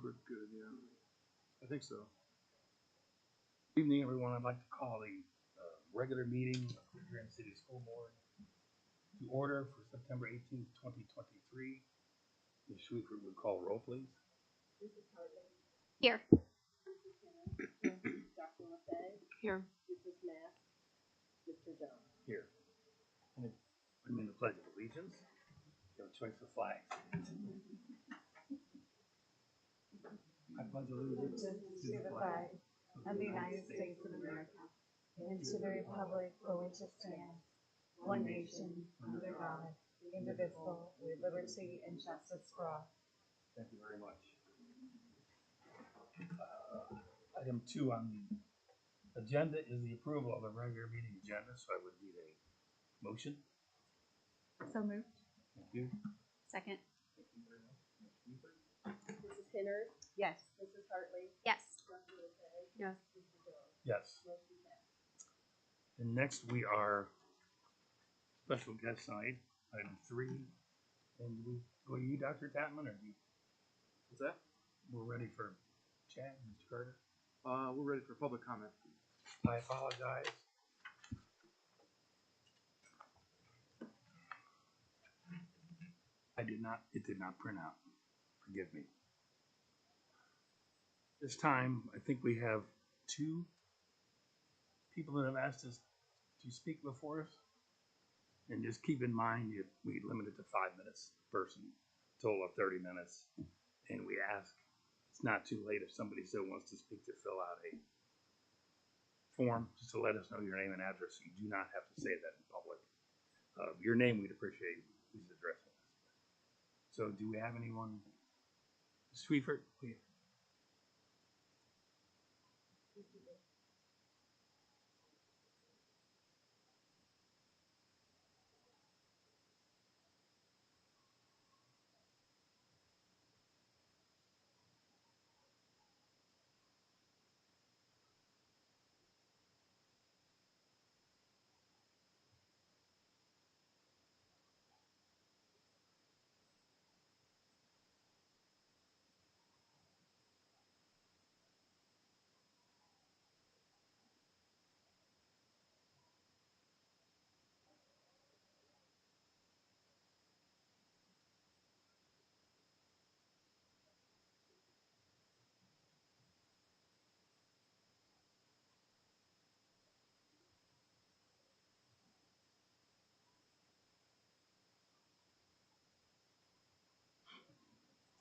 we're good, yeah. I think so. Good evening, everyone. I'd like to call the regular meeting of the Grand City School Board to order for September 18th, 2023. Ms. Schweifert would call roll, please. Here. Dr. Lefay, Here. Mrs. Mass, Mr. Jones. Here. And I'm in the Pledge of Allegiance. You have a choice of flags. I pledge allegiance To the flag of the United States of America and to the republic for which it stands, one nation, under God, indivisible, with liberty and justice for all. Thank you very much. Item 2 on the agenda is the approval of the regular meeting agenda, so I would need a motion. So moved. Thank you. Second. Thank you very much. Ms. Schweifert? Mrs. Hennard, Yes. Mrs. Hartley, Yes. Dr. Lefay, Yes. Mr. Jones. Yes. Motion passed. And next we are special guest night, item 3. And we go to you, Dr. Tatman, or do you, What's that? we're ready for chat, Mr. Carter? We're ready for public comment. I apologize. It did not print out. Forgive me. This time, I think we have 2 people that have asked us to speak before us. And just keep in mind, we limit it to 5 minutes per person, total of 30 minutes. And we ask, it's not too late if somebody still wants to speak, to fill out a form just to let us know your name and address. You do not have to say that in public. Your name, we'd appreciate who's addressing us. So do we have anyone? Schweifert, please.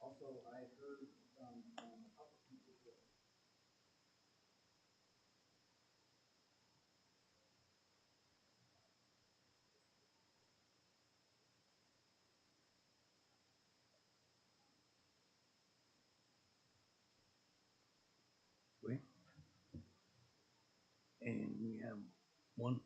Also, I heard from a couple people that Wait. And we have one.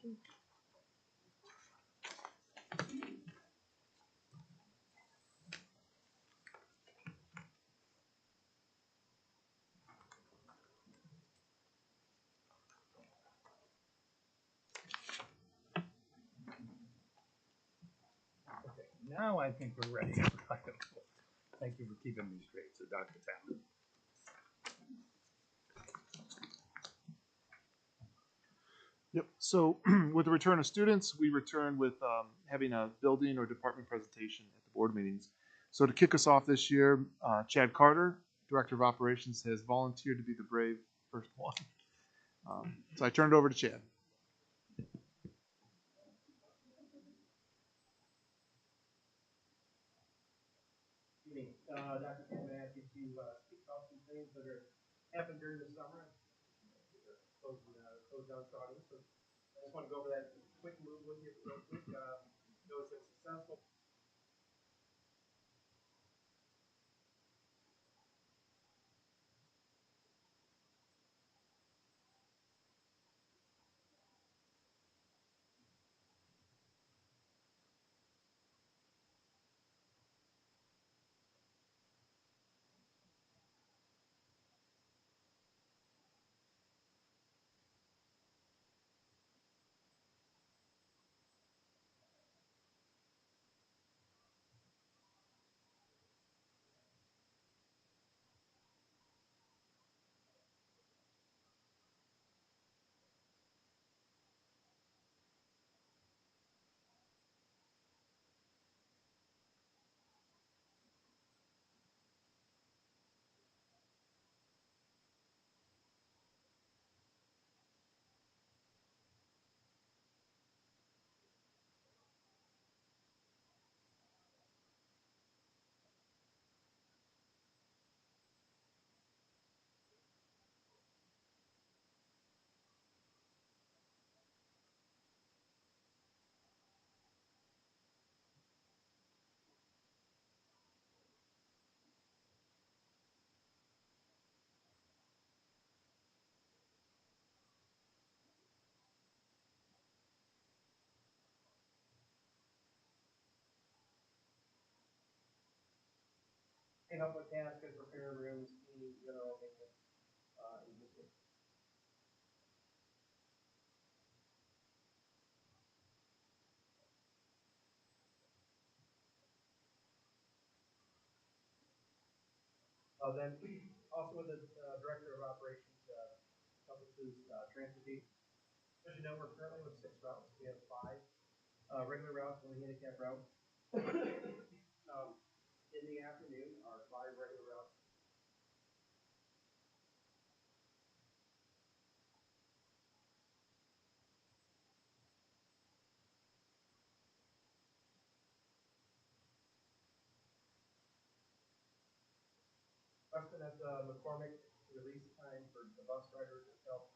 Okay, now I think we're ready. Thank you for keeping me straight, so Dr. Talon. Yep. So with the return of students, we return with having a building or department presentation at the board meetings. So to kick us off this year, Chad Carter, Director of Operations, has volunteered to be the brave first one. So I turn it over to Chad. Evening. Dr. Tam asked you to speak about some things that are happened during the summer. Closed down starting. So I just want to go over that quick move with you real quick. It was a successful. Help with tasks and prepare rooms, cleaning, general maintenance, and just then also with the director of operations, encompasses transportation. As you know, we're currently with 6 routes. We have 5 regular routes and a handicap route. In the afternoon, our 5 regular routes. Weston at McCormick, release time for the bus drivers to help.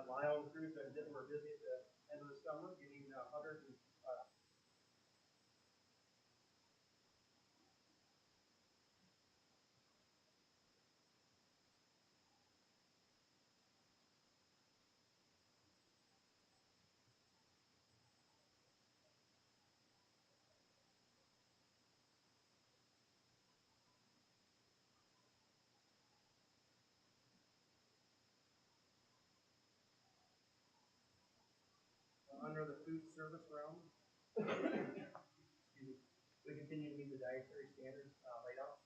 Lyle and crews that were busy at the end of the summer, getting hunters and under the food service realm. Excuse me. We continue to meet the dietary standards laid out.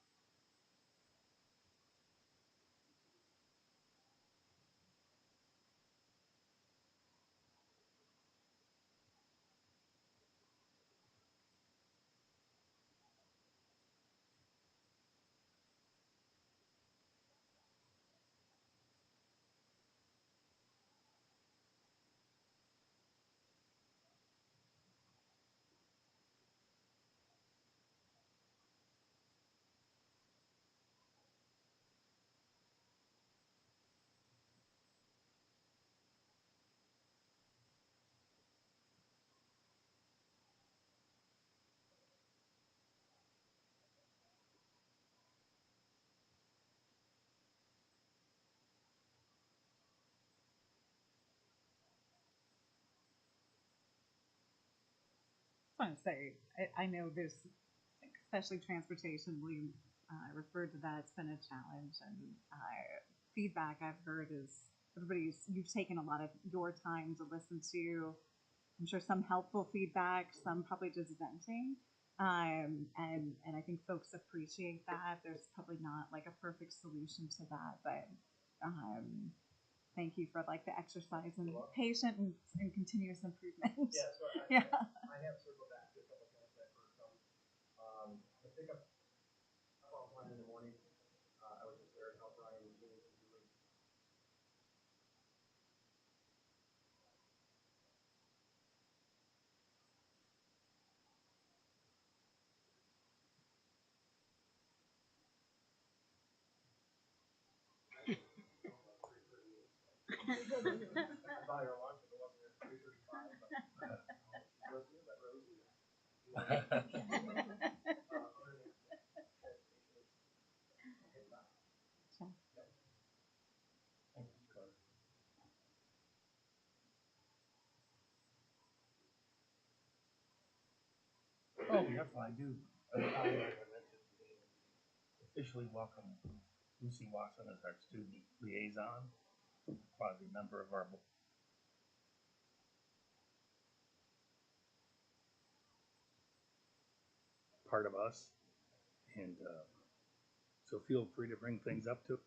want to say, I know there's, especially transportation, we referred to that, it's been a challenge, and feedback I've heard is you've taken a lot of your time to listen to, I'm sure some helpful feedback, some probably just venting. And I think folks appreciate that. There's probably not like a perfect solution to that, but thank you for like the exercise and patient and continuous improvement. Yeah, so Yeah. I have circled back to a couple of things that heard from, I think I'm about 1 in the morning, I was just there to help Ryan and James and doing. I buy her lunch if it wasn't at 3:35, but, she's listening, but Rosie. Other than that, transportation is, it's not. Oh, yes, I do. Officially welcome Lucy Watson as our student liaison, quasi member of our board. Part of us, and so feel free to bring things up to.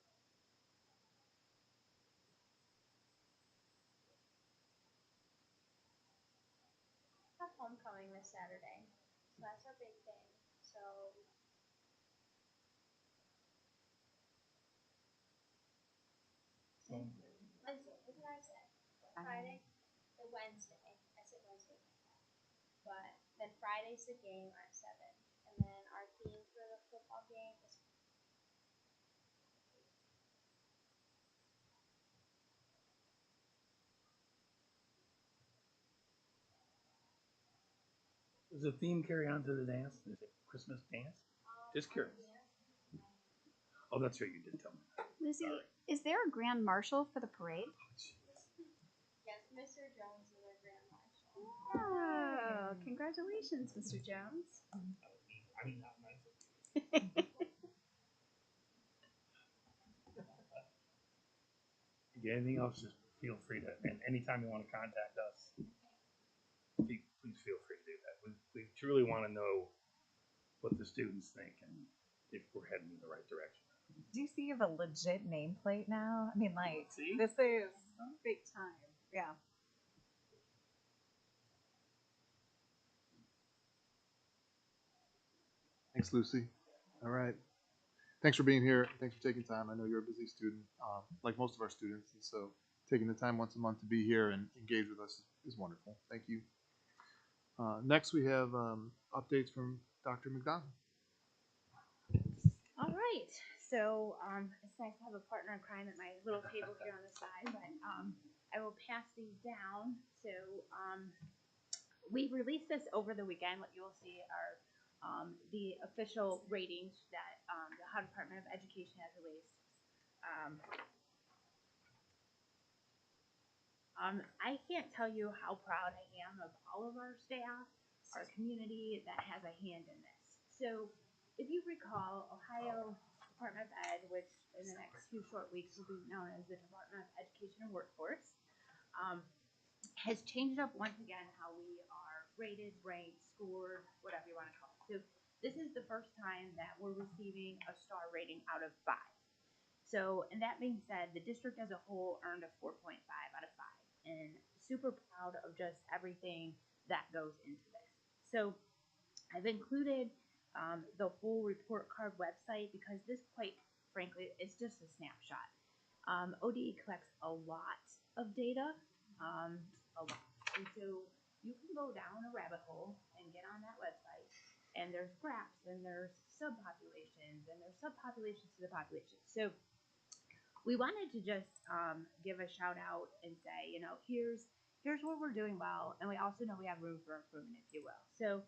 Have homecoming this Saturday, so that's our big thing. So Wednesday, what did I say? Friday, the Wednesday. I said Wednesday, but then Friday's the game at 7, and then our theme for the football game is. Does the theme carry on to the dance? Is it Christmas dance? Just curious. Oh, that's right, you did tell me. Lucy, is there a grand marshal for the parade? Yes, Mr. Jones is our grand marshal. Oh, congratulations, Mr. Jones. I mean, not nice. Anything else, just feel free to, and anytime you want to contact us, please feel free to do that. We truly want to know what the students think and if we're heading in the right direction. Do you see you have a legit nameplate now? I mean, like, See? this is big time. Yeah. Thanks, Lucy. All right. Thanks for being here. Thanks for taking time. I know you're a busy student, like most of our students, and so taking the time once a month to be here and engage with us is wonderful. Thank you. Next, we have updates from Dr. McDonald. All right. So it's nice to have a partner in crime at my little table here on the side, but I will pass these down. So we released this over the weekend. What you will see are the official ratings that the Ohio Department of Education has released. I can't tell you how proud I am of all of our staff, our community that has a hand in this. So if you recall, Ohio Department of Ed, which in the next few short weeks will be known as the Department of Education and Workforce, has changed up once again how we are rated, ranked, scored, whatever you want to call it. So this is the first time that we're receiving a star rating out of 5. So, and that being said, the district as a whole earned a 4.5 out of 5, and super proud of just everything that goes into this. So I've included the whole report card website because this, quite frankly, is just a snapshot. ODE collects a lot of data, a lot. And so you can go down a rabbit hole and get on that website, and there's graphs, and there's subpopulations, and there's subpopulations to the population. So we wanted to just give a shout out and say, you know, here's where we're doing well, and we also know we have room for improvement, if you will. So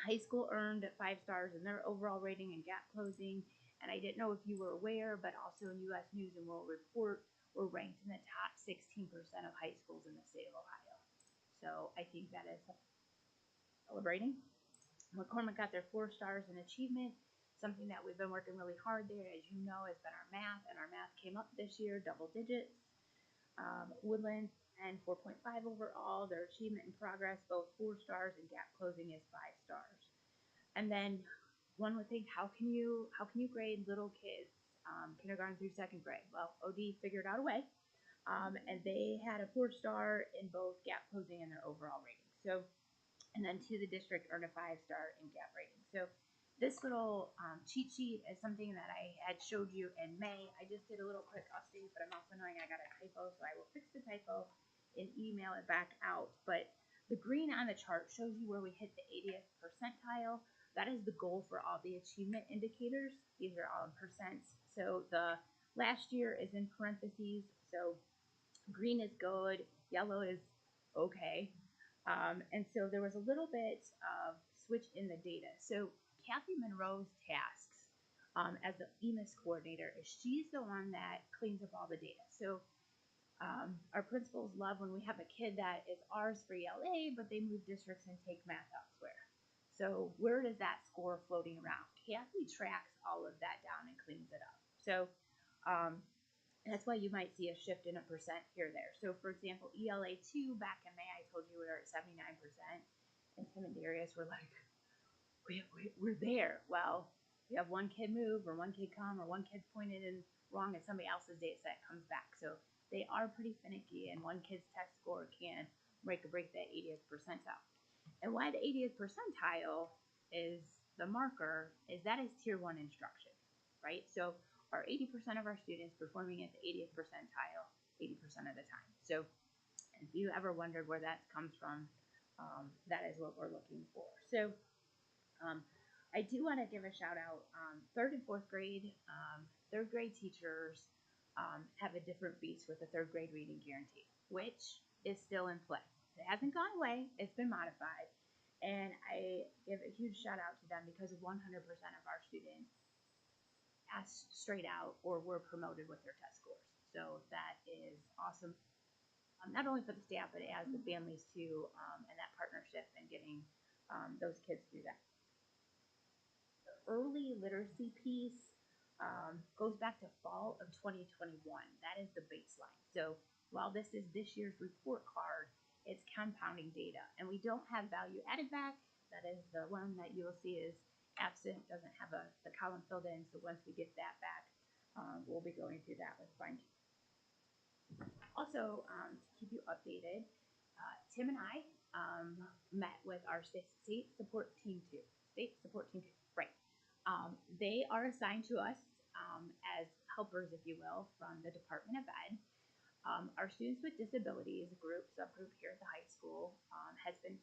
high school earned 5 stars in their overall rating and gap closing, and I didn't know if you were aware, but also in U.S. News and World Report, we're ranked in the top 16% of high schools in the state of Ohio. So I think that is celebrating. McCormick got their 4 stars in achievement. Something that we've been working really hard there, as you know, has been our math, and our math came up this year, double digits. Woodland and 4.5 overall. Their achievement and progress, both 4 stars, and gap closing is 5 stars. And then one would think, how can you grade little kids, kindergarten through 2nd grade? Well, OD figured out a way, and they had a 4-star in both gap closing and their overall rating. So, and then to the district earned a 5-star in gap rating. So this little cheat sheet is something that I had showed you in May. I just did a little quick update, but I'm also knowing I got a typo, so I will fix the typo and email it back out. But the green on the chart shows you where we hit the 80th percentile. That is the goal for all the achievement indicators. These are all in percents. So the last year is in parentheses. So green is good, yellow is okay. And so there was a little bit of switch in the data. So Kathy Monroe's tasks as the EMIS coordinator is she's the one that cleans up all the data. So our principals love when we have a kid that is ours for ELA, but they move districts and take math elsewhere. So where does that score floating around? Kathy tracks all of that down and cleans it up. So that's why you might see a shift in a percent here or there. So for example, ELA 2 back in May, I told you we were at 79%, and Tim and Darius were like, we're there. Well, you have one kid move or one kid come or one kid's pointed in wrong and somebody else's data set comes back. So they are pretty finicky, and one kid's test score can break that 80th percentile. And why the 80th percentile is the marker is that is tier 1 instruction, right? So our 80% of our students performing at the 80th percentile 80% of the time. So if you ever wondered where that comes from, that is what we're looking for. So I do want to give a shout out. 3rd and 4th grade, 3rd grade teachers have a different beast with the 3rd grade reading guarantee, which is still in play. It hasn't gone away. It's been modified. And I give a huge shout out to them because 100% of our students passed straight out or were promoted with their test scores. So that is awesome, not only for the staff, but as the families too, and that partnership and getting those kids through that. The early literacy piece goes back to fall of 2021. That is the baseline. So while this is this year's report card, it's compounding data, and we don't have value added back. That is the one that you will see is absent, doesn't have the column filled in. So once we get that back, we'll be going through that with fine tune. Also, to keep you updated, Tim and I met with our state support team 2. State support team 2, right. They are assigned to us as helpers, if you will, from the Department of Ed. Our Students with Disabilities subgroup here at the high school has been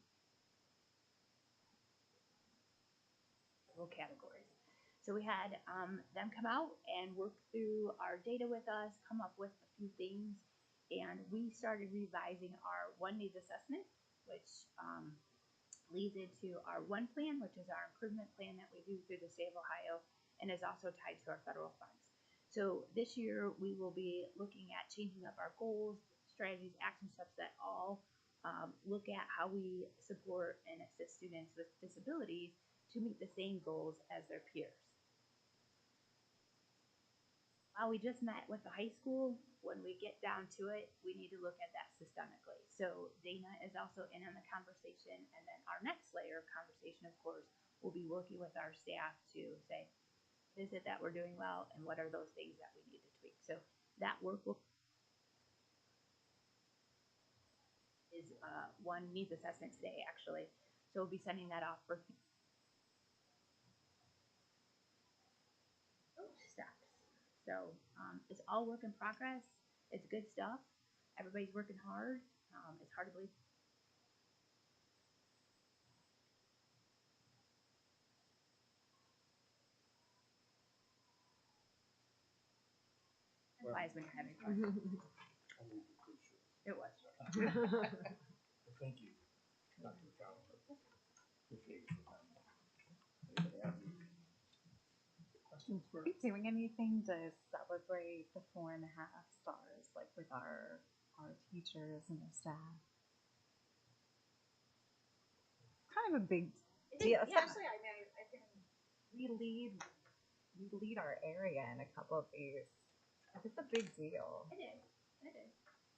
several categories. So we had them come out and work through our data with us, come up with a few things, and we started revising our One Needs Assessment, which leads into our One Plan, which is our improvement plan that we do through the state of Ohio and is also tied to our federal funds. So this year we will be looking at changing up our goals, strategies, action steps that all look at how we support and assist students with disabilities to meet the same goals as their peers. While we just met with the high school, when we get down to it, we need to look at that systemically. So Dana is also in on the conversation, and then our next layer of conversation, of course, will be working with our staff to say, is it that we're doing well, and what are those things that we need to tweak? So that work is One Needs Assessment today, actually. So we'll be sending that off for steps. So it's all work in progress. It's good stuff. Everybody's working hard. It's hard to believe. Wise when you're having fun. It was short. Thank you, Dr. Fowler. Appreciate your time. Anybody have any questions for? Are we doing anything to celebrate the 4.5 stars, like with our teachers and the staff? Kind kind of a big It is, deal, yeah. especially I mean I can we lead our area in a couple of these. It's a big deal. It is. It is.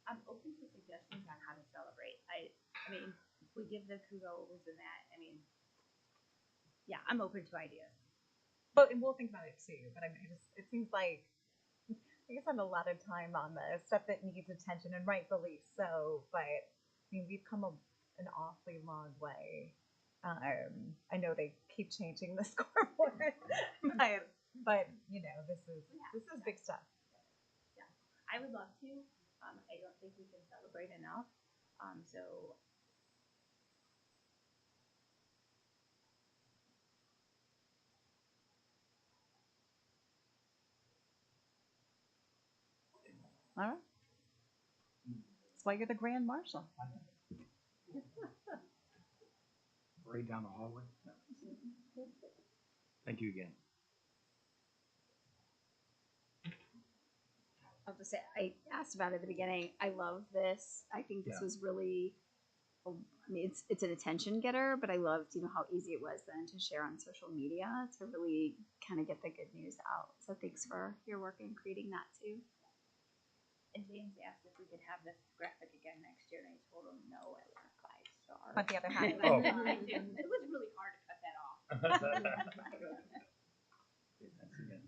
I'm open to suggestions on how to celebrate. I mean, if we give the kudos and that, I mean, yeah, I'm open to ideas. But and we'll think about it too. But I mean, it seems like we spend a lot of time on the stuff that needs attention, and rightfully so. But I mean, we've come an awfully long way. I know they keep changing the scoreboard, but you know, this is big stuff. Yeah, I would love to. I don't think we can celebrate enough. So All right. That's why you're the grand marshal. Right down the hallway. Thank you again. I'll just say, I asked about it at the beginning. I love this. I think this Yeah. was really, I mean, it's an attention getter, but I loved, how easy it was then to share on social media to really kind of get the good news out. So thanks for your work in creating that too. and James asked if we could have this graphic again next year, and I told him no, I want a 5-star. But the other half of Oh. It was really hard to cut that off. Thanks again.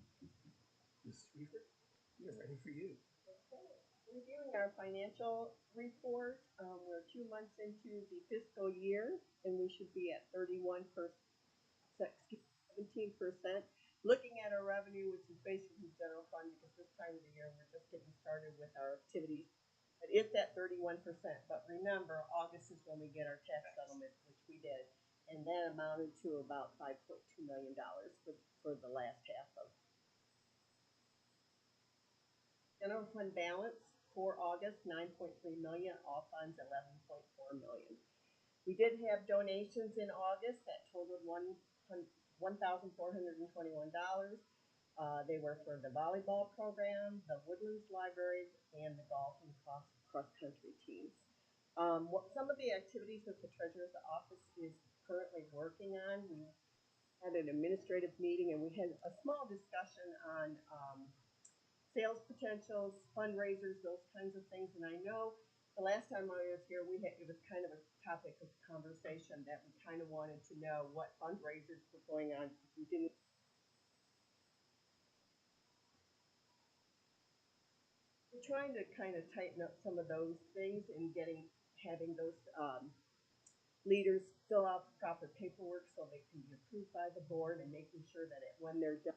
Ms. Weaver, we're ready for you. Reviewing our financial report, we're 2 months into the fiscal year, and we should be at 17%. Looking at our revenue, which is basically general fund, because this time of the year we're just getting started with our activities, but it's at 31%. But remember, August is when we get our tax settlement, which we did, and that amounted to about $5.2 million for the last half of. General fund balance for August, 9.3 million, all funds 11.4 million. We did have donations in August that totaled $1,421. They were for the volleyball program, the Woodlands Library, and the golf and cross-country teams. Some of the activities that the Treasurer's Office is currently working on, we had an administrative meeting and we had a small discussion on sales potentials, fundraisers, those kinds of things. And I know the last time I was here, it was kind of a topic of conversation that we kind of wanted to know what fundraisers were going on. We didn't. We're trying to kind of tighten up some of those things and having those leaders fill out the proper paperwork so they can be approved by the board, and making sure that when they're done,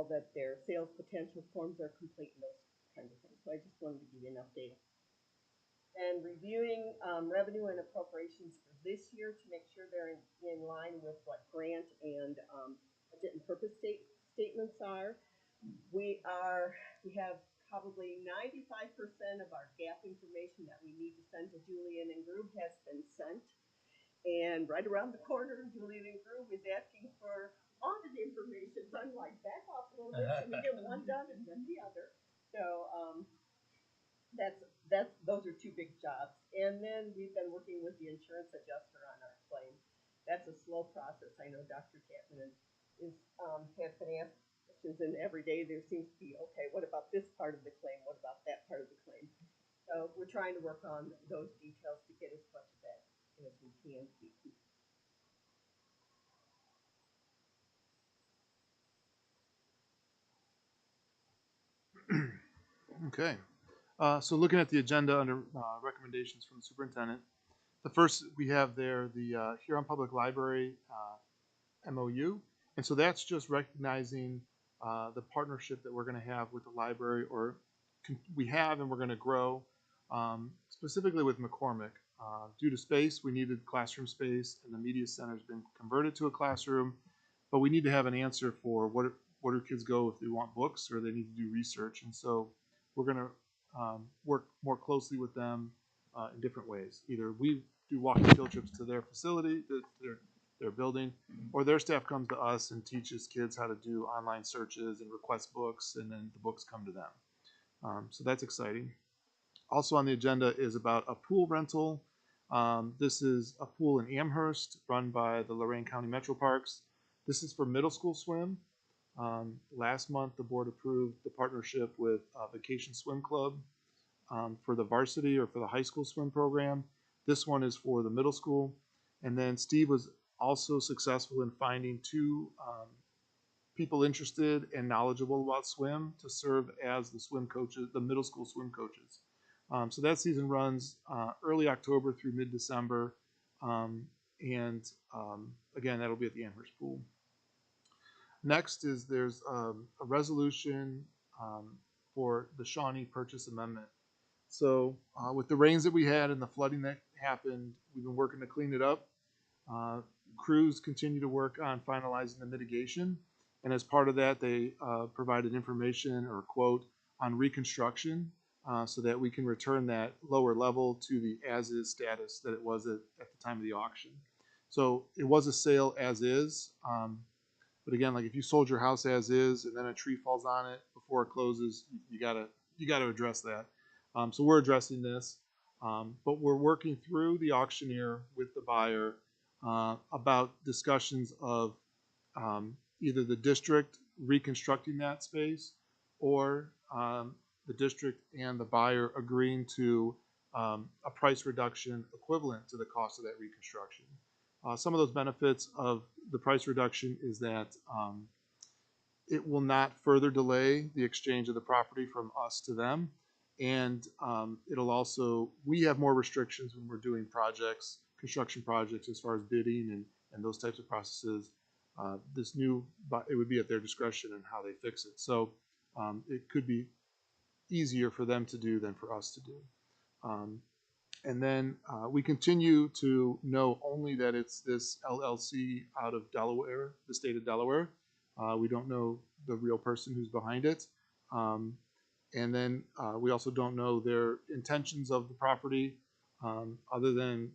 that their sales potential forms are complete and those kinds of things. So I just wanted to give you an update. And reviewing revenue and appropriations for this year to make sure they're in line with what grant and budget and purpose statements are. We have probably 95% of our gap information that we need to send to Julian and Grube has been sent. And right around the corner, Julian and Grube is asking for audit information. So I'm like, back off a little bit so we get one done and then the other. So those are two big jobs. And then we've been working with the insurance adjuster on our claim. That's a slow process. I know Dr. Chapman has been asked questions, and every day there seems to be, okay, what about this part of the claim? What about that part of the claim? So we're trying to work on those details to get as much of that as we can. Okay. So looking at the agenda under recommendations from the superintendent, the first we have there the Huron Public Library MOU, and so that's just recognizing the partnership that we're going to have with the library, or we have, and we're going to grow, specifically with McCormick. Due to space, we needed classroom space, and the media center has been converted to a classroom, but we need to have an answer for where do kids go if they want books or they need to do research, and so we're going to work more closely with them in different ways. Either we do walking field trips to their facility, their building, or their staff comes to us and teaches kids how to do online searches and request books, and then the books come to them. So that's exciting. Also on the agenda is about a pool rental. This is a pool in Amherst run by the Lorain County Metro Parks. This is for middle school swim. Last month, the board approved the partnership with Vacation Swim Club for the varsity or for the high school swim program. This one is for the middle school. And then Steve was also successful in finding two people interested and knowledgeable about swim to serve as the swim coaches, the middle school swim coaches. So that season runs early October through mid-December. Again, that'll be at the Amherst pool. Next is there's a resolution for the Shawnee purchase amendment. So with the rains that we had and the flooding that happened, we've been working to clean it up. Crews continue to work on finalizing the mitigation. And as part of that, they provided information or a quote on reconstruction so that we can return that lower level to the as-is status that it was at the time of the auction. So it was a sale as is. But again, like if you sold your house as is and then a tree falls on it before it closes, you gotta address that. So we're addressing this, but we're working through the auctioneer with the buyer about discussions of either the district reconstructing that space or the district and the buyer agreeing to a price reduction equivalent to the cost of that reconstruction. Some of those benefits of the price reduction is that it will not further delay the exchange of the property from us to them. And it'll also, we have more restrictions when we're doing projects, construction projects, as far as bidding and those types of processes. This new, it would be at their discretion in how they fix it. So it could be easier for them to do than for us to do. And then we continue to know only that it's this LLC out of Delaware, the state of Delaware. We don't know the real person who's behind it. And then we also don't know their intentions of the property other than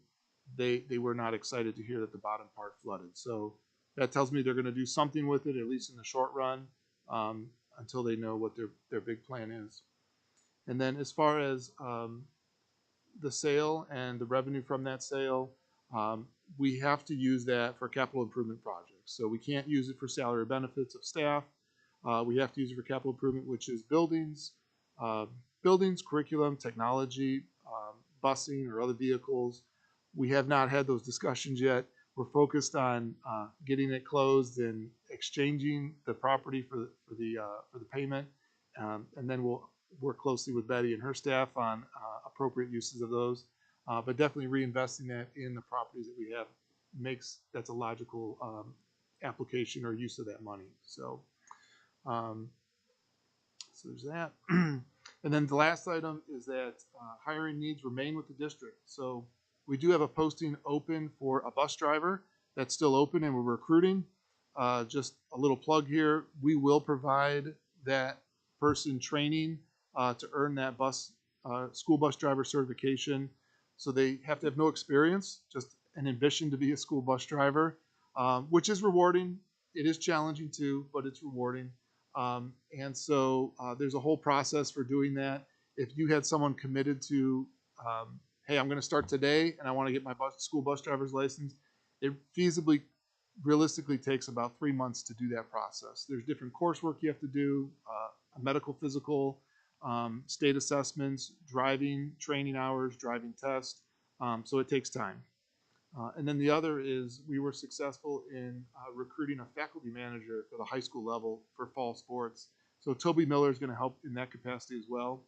they were not excited to hear that the bottom part flooded. So that tells me they're going to do something with it, at least in the short run, until they know what their big plan is. And then as far as the sale and the revenue from that sale, we have to use that for capital improvement projects. So we can't use it for salary or benefits of staff. We have to use it for capital improvement, which is buildings, curriculum, technology, busing, or other vehicles. We have not had those discussions yet. We're focused on getting it closed and exchanging the property for the payment, and then we'll work closely with Betty and her staff on appropriate uses of those. But definitely reinvesting that in the properties that we have that's a logical application or use of that money. So there's that. And then the last item is that hiring needs remain with the district. So we do have a posting open for a bus driver that's still open and we're recruiting. Just a little plug here. We will provide that person training to earn that school bus driver certification. So they have to have no experience, just an ambition to be a school bus driver, which is rewarding. It is challenging too, but it's rewarding. And so there's a whole process for doing that. If you had someone committed to, hey, I'm going to start today and I want to get my school bus driver's license, it feasibly, realistically takes about 3 months to do that process. There's different coursework you have to do, a medical, physical, state assessments, driving, training hours, driving test. So it takes time. And then the other is we were successful in recruiting a faculty manager for the high school level for fall sports. So Toby Miller is going to help in that capacity as well.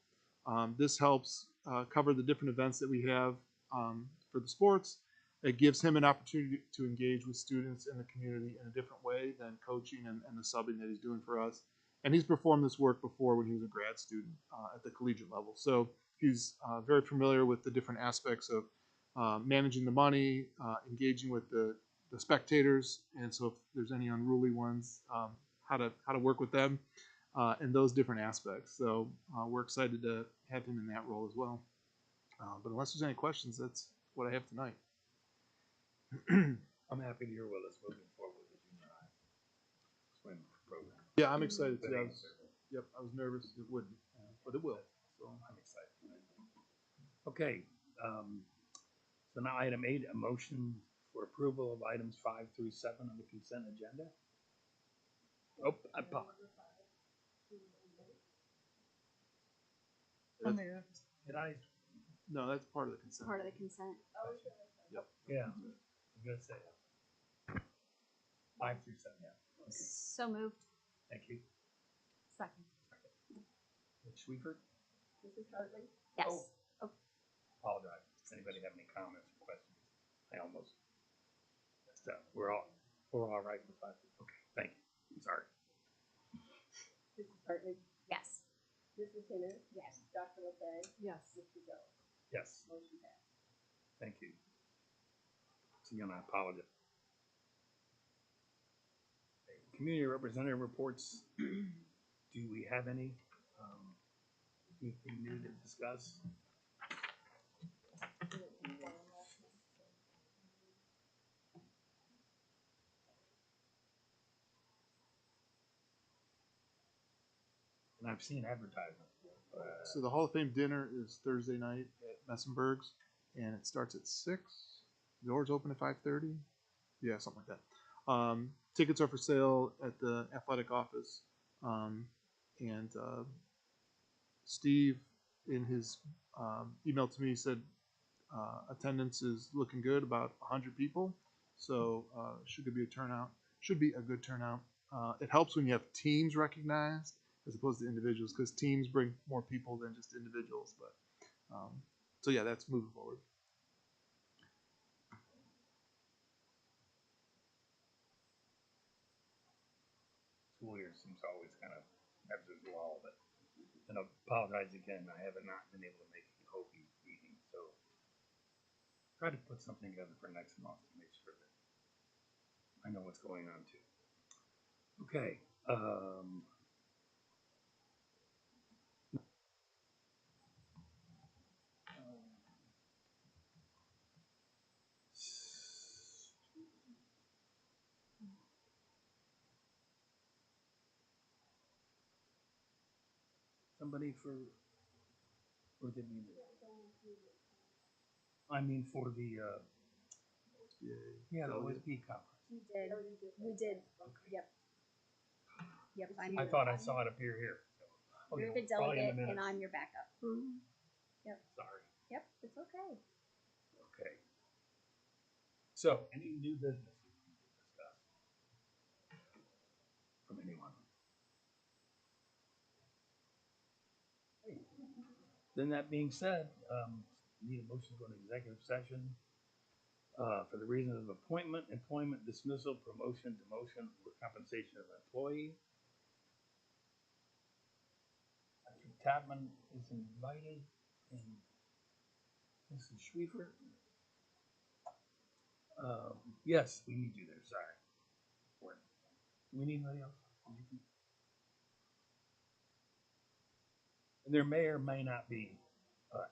This helps cover the different events that we have for the sports. It gives him an opportunity to engage with students in the community in a different way than coaching and the subbing that he's doing for us. And he's performed this work before when he was a grad student at the collegiate level. So he's very familiar with the different aspects of managing the money, engaging with the spectators, and so if there's any unruly ones, how to work with them, and those different aspects. So we're excited to have him in that role as well. But unless there's any questions, that's what I have tonight. I'm happy to hear Willis moving forward with the junior high swim program. Yeah, I'm excited too. I was nervous it wouldn't, but it will. So I'm excited. Okay. So now item 8, a motion for approval of items 5 through 7 on the consent agenda. Oh, I apologize. So moved. Did I? No, that's part of the consent. Part of the consent. Yeah. I'm gonna say 5 through 7. Yeah. Okay. So moved. Thank you. Second. Ms. Schwiefert? Mrs. Hartley? Yes. Apologize. Does anybody have any comments or questions? I almost messed up. We're all right with 5. Okay. Thank you. Sorry. Mrs. Hartley? Yes. Mrs. Henner? Yes. Dr. LeFay? Yes. Mr. Jones? Yes. Motion passed. Thank you. So again, I apologize. Community representative reports. Do we have any? Anything new to discuss? And I've seen advertisement. So the Hall of Fame dinner is Thursday night at Messenberg's, and it starts at 6. Doors open at 5:30. Yeah, something like that. Tickets are for sale at the athletic office, and Steve, in his email to me, said attendance is looking good, about 100 people. So should be a turnout. Should be a good turnout. It helps when you have teams recognized as opposed to individuals, because teams bring more people than just individuals. But so yeah, that's moving forward. School year seems always kind of ebbs and flows, but and I apologize again. I have not been able to make the Hopi meeting, so try to put something together for next month to make sure that I know what's going on too. Okay. Somebody or did we? I mean for the the OSB conference. We did. We did. Okay. Yep. Yep. I thought I saw it appear here. So. Oh, You're yeah, the probably in delegate, minutes. and I'm your backup. Sorry. Yep. It's okay. Okay. So, any new business we need to discuss from anyone? Then that being said, need a motion to go into executive session for the reasons of appointment, employment, dismissal, promotion, demotion, or compensation of an employee. Dr. Tapman is invited, and Mrs. Schwiefer. Yes, we need you there. Sorry. Do we need anybody else? And there may or may not be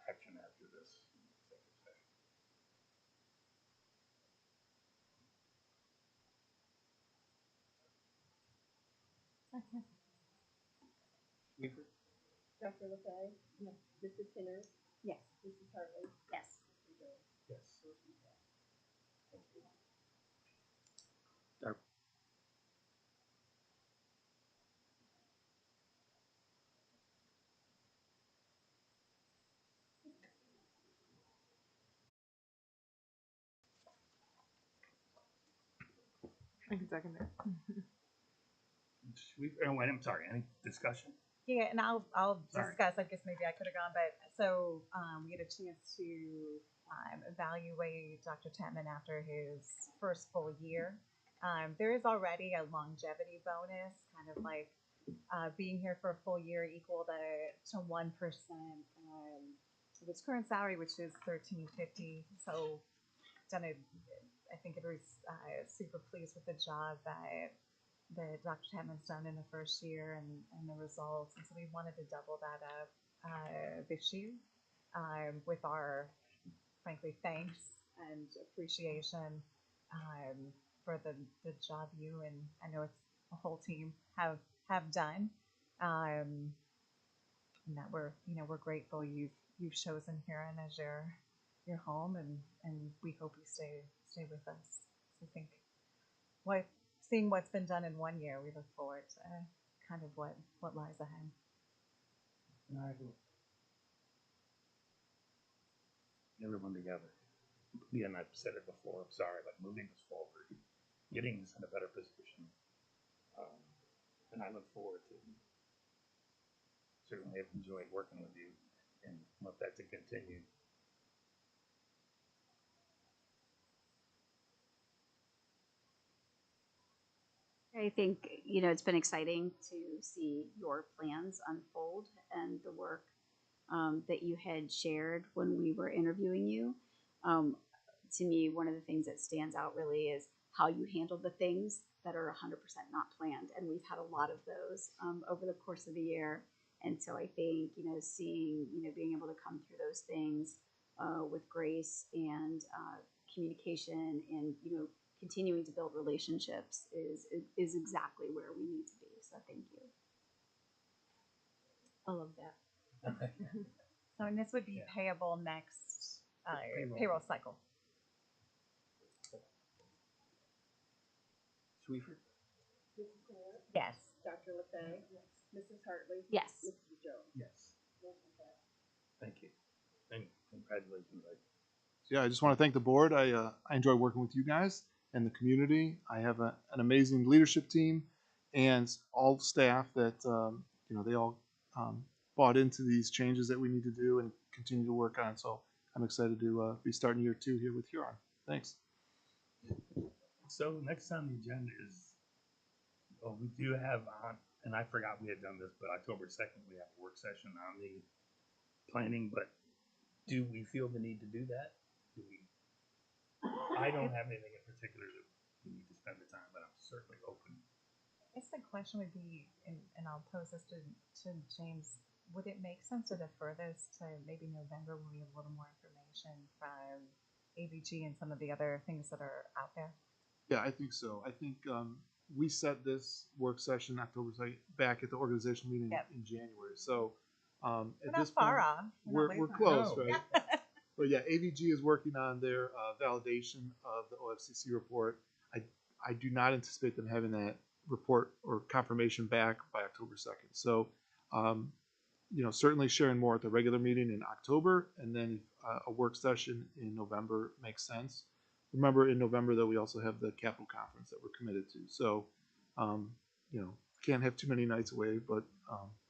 action after this executive session. Schwiefer? Dr. LeFay? Yes. Mrs. Henner? Yes. Mrs. Hartley? Yes. Mr. Jones? Yes. Thank you. Dar- I can second it. Schwiefer, oh, wait, I'm sorry, any discussion? Yeah, and I'll Sorry. discuss. I guess maybe I could have gone, but so we had a chance to evaluate Dr. Tapman after his first full year. There is already a longevity bonus, kind of like being here for a full year equal to 1% of his current salary, which is $13.50. So I think it was super pleased with the job that Dr. Tapman's done in the first year and the results. And so we wanted to double that up this year with our, frankly, thanks and appreciation for the job you and I know it's the whole team have done. And that we're grateful you've chosen Huron as your your home, and we hope you stay with us. So I think seeing what's been done in 1 year, we look forward to kind of what lies ahead. Everyone together. Again, I've said it before, I'm sorry, but moving us forward, getting us in a better position. And I look forward to, certainly have enjoyed working with you and want that to continue. I think, it's been exciting to see your plans unfold and the work that you had shared when we were interviewing you. To me, one of the things that stands out really is how you handle the things that are 100% not planned. And we've had a lot of those over the course of the year. And so I think, seeing, being able to come through those things with grace and communication and, continuing to build relationships is exactly where we need to be. So thank you. I love that. So, and this would be payable next payroll cycle. Sweefer? Mrs. Taylor? Yes. Dr. LeFay? Yes. Mrs. Hartley? Yes. Mrs. Jones? Yes. Thank you. And congratulations. Yeah, I just want to thank the board. I enjoy working with you guys and the community. I have an amazing leadership team and all staff that, they all bought into these changes that we need to do and continue to work on. So I'm excited to be starting year 2 here with Huron. Thanks. So next on the agenda is, we do have on, and I forgot we had done this, but October 2nd, we have a work session on the planning, but do we feel the need to do that? I don't have anything in particular that we need to spend the time, but I'm certainly open. I guess the question would be, and I'll pose this to James, would it make sense to defer this to maybe November when we have a little more information from ABG and some of the other things that are out there? Yeah, I think so. I think we set this work session October 2nd back at the organizational meeting in January. So at this far point, off. we're close, right? But yeah, AVG is working on their validation of the OFCC report. I do not anticipate them having that report or confirmation back by October 2nd. So, certainly sharing more at the regular meeting in October, and then a work session in November makes sense. Remember, in November, though, we also have the Capital Conference that we're committed to. So, can't have too many nights away, but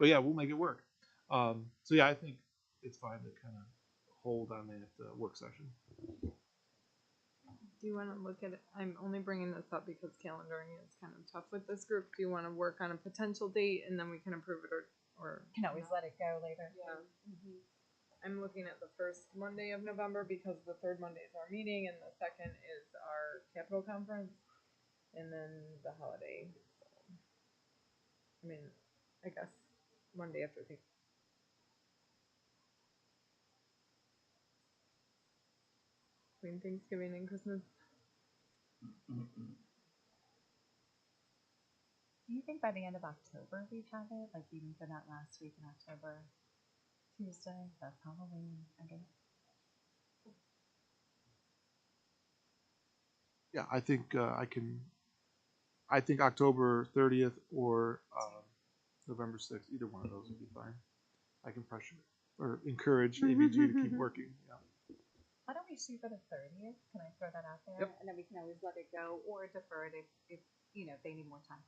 yeah, we'll make it work. So yeah, I think it's fine to kind of hold on that work session. Do you want to look at it? I'm only bringing this up because calendaring is kind of tough with this group. Do you want to work on a potential date and then we can approve it, or Can always let it go later. Yeah. I'm looking at the first Monday of November because the third Monday is our meeting and the second is our Capital Conference, and then the holiday. So, I mean, I guess Monday after between Thanksgiving and Christmas. Do you think by the end of October we'd have it? Like even for that last week in October, Tuesday, that's Halloween, I guess. Yeah, I think I think October 30th or November 6th, either one of those would be fine. I can pressure or encourage AVG to keep working. Yeah. Why don't we shoot for the 30th? Can I throw that out there? Yep. And then we can always let it go or defer it if they need more time.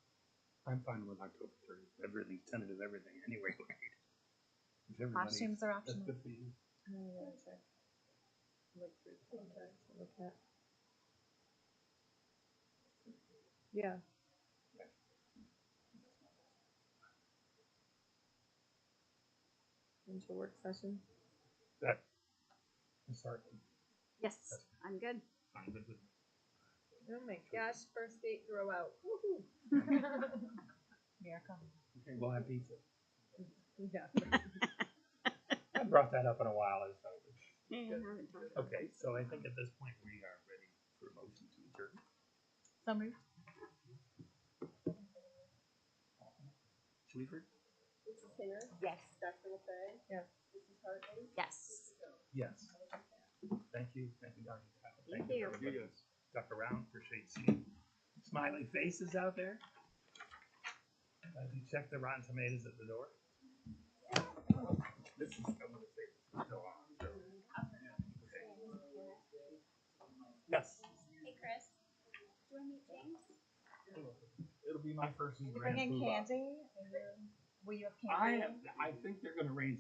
I'm fine with October 30th. Everything's tentative, everything anyway. If everybody- Costumes are that's optional. good for you. Look through contracts to look at. Yeah. Into work session. That, I'm sorry. Yes, I'm good. I'm good with Oh my gosh, first date throwout. Woohoo. Miracle. Okay, we'll have pizza. Yeah. I brought that up in a while. So. Yeah, Okay, so I think at this point we are ready for a motion to adjourn. So moved. Schweifert? Mrs. Singer? Yes. Dr. LeFay? Yes. Mrs. Hartley? Yes. Yes. Thank you, Dr. Tackle. Thank you. everybody who stuck around, appreciate seeing smiley faces out there. As you check the Rotten Tomatoes at the door. This is, I'm gonna say, this is still on, so. Okay. Yes, Hey Chris, do you want to meet James? it'll be my first. You're bringing candy? Will you have candy? I think they're gonna range